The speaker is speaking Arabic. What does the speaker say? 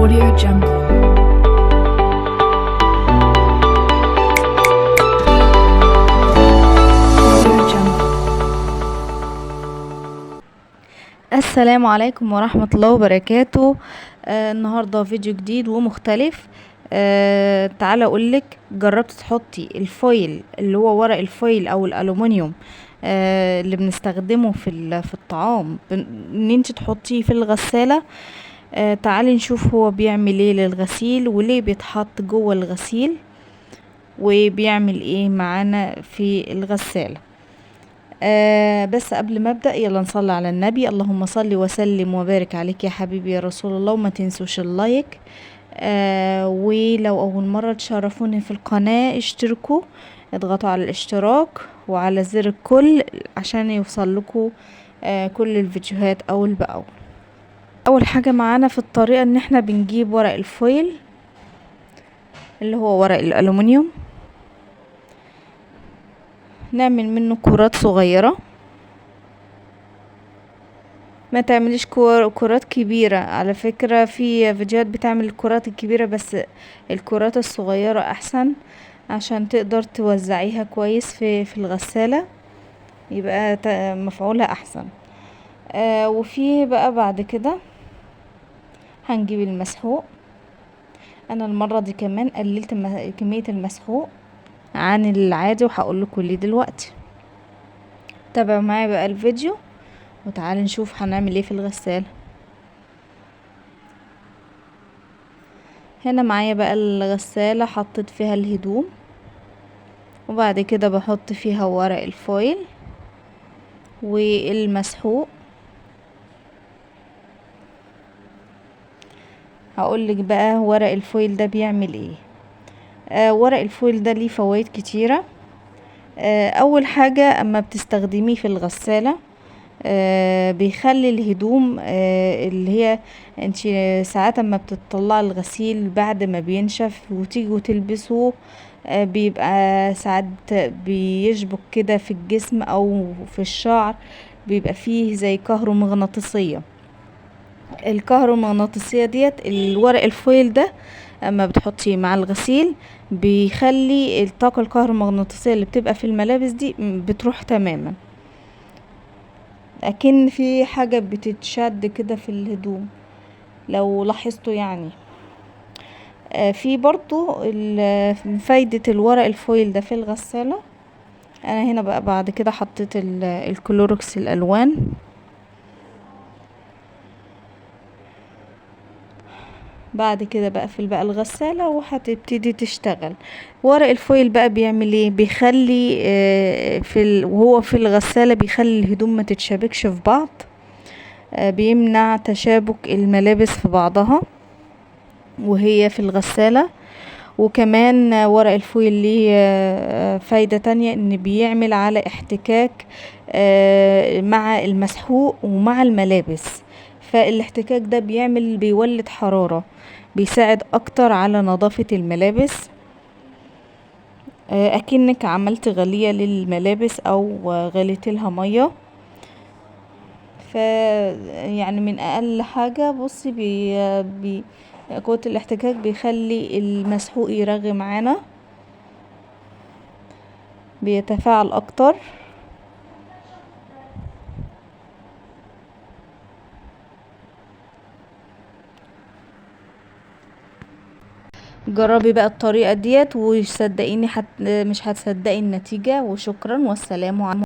Audio Jungle. Audio Jungle. السلام عليكم ورحمة الله وبركاته. النهاردة فيديو جديد ومختلف. تعالى اقولك، جربت تحطي الفويل اللي هو ورق الفويل او الالومنيوم اللي بنستخدمه في الطعام، ان انت تحطيه في الغسالة. تعالي نشوف هو بيعمل ايه للغسيل وليه بيتحط جوه الغسيل وبيعمل ايه معانا في الغسالة. بس قبل ما ابدأ يلا نصلي على النبي. اللهم صل وسلم وبارك عليك يا حبيبي يا رسول الله، وما تنسوش اللايك. ولو اول مرة تشرفوني في القناة اشتركوا، اضغطوا على الاشتراك وعلى زر الكل عشان يوصل لكم كل الفيديوهات اول باول. اول حاجة معانا في الطريقة ان احنا بنجيب ورق الفويل اللي هو ورق الالومنيوم، نعمل منه كرات صغيرة. ما تعمليش كرات كبيرة، على فكرة في فيديوهات بتعمل الكرات الكبيرة، بس الكرات الصغيرة احسن عشان تقدر توزعيها كويس في الغسالة، يبقى مفعولها احسن. وفي بقى بعد كده هنجيب المسحوق. انا المرة دي كمان قللت كمية المسحوق عن العادي وهقول لكم ليه دلوقتي. تابعوا معايا بقى الفيديو وتعالي نشوف هنعمل ايه في الغسالة. هنا معايا بقى الغسالة، حطيت فيها الهدوم وبعد كده بحط فيها ورق الفويل والمسحوق. هقولك بقى ورق الفويل ده بيعمل ايه. ورق الفويل ده ليه فوائد كتيرة. اول حاجة اما بتستخدميه في الغسالة بيخلي الهدوم اللي هي انت ساعات اما بتطلع الغسيل بعد ما بينشف وتيجوا تلبسوه بيبقى ساعات بيشبك كده في الجسم او في الشعر، بيبقى فيه زي كهرومغناطيسية. الكهرومغناطيسية ديت الورق الفويل ده اما بتحطيه مع الغسيل بيخلي الطاقة الكهرومغناطيسية اللي بتبقى في الملابس دي بتروح تماما، اكن في حاجة بتتشد كده في الهدوم لو لاحظتوا يعني. في برضو فايدة الورق الفويل ده في الغسالة. انا هنا بقى بعد كده حطيت الكلوركس الالوان. بعد كده بقفل بقى الغسالة وهتبتدي تشتغل. ورق الفويل بقى بيعمل ايه، بيخلي وهو في الغسالة بيخلي الهدوم ما تتشابكش في بعض، بيمنع تشابك الملابس في بعضها وهي في الغسالة. وكمان ورق الفويل ليه فايدة تانية، ان بيعمل على احتكاك مع المسحوق ومع الملابس، فالاحتكاك ده بيولد حرارة، بيساعد اكتر على نظافة الملابس. اكنك عملت غلية للملابس او غليت لها مية. يعني من اقل حاجة بصي قوة الاحتكاك بيخلي المسحوق يرغي معانا، بيتفاعل اكتر. جربي بقى الطريقة ديت وصدقيني مش هتصدقي النتيجة. وشكرا والسلام عليكم.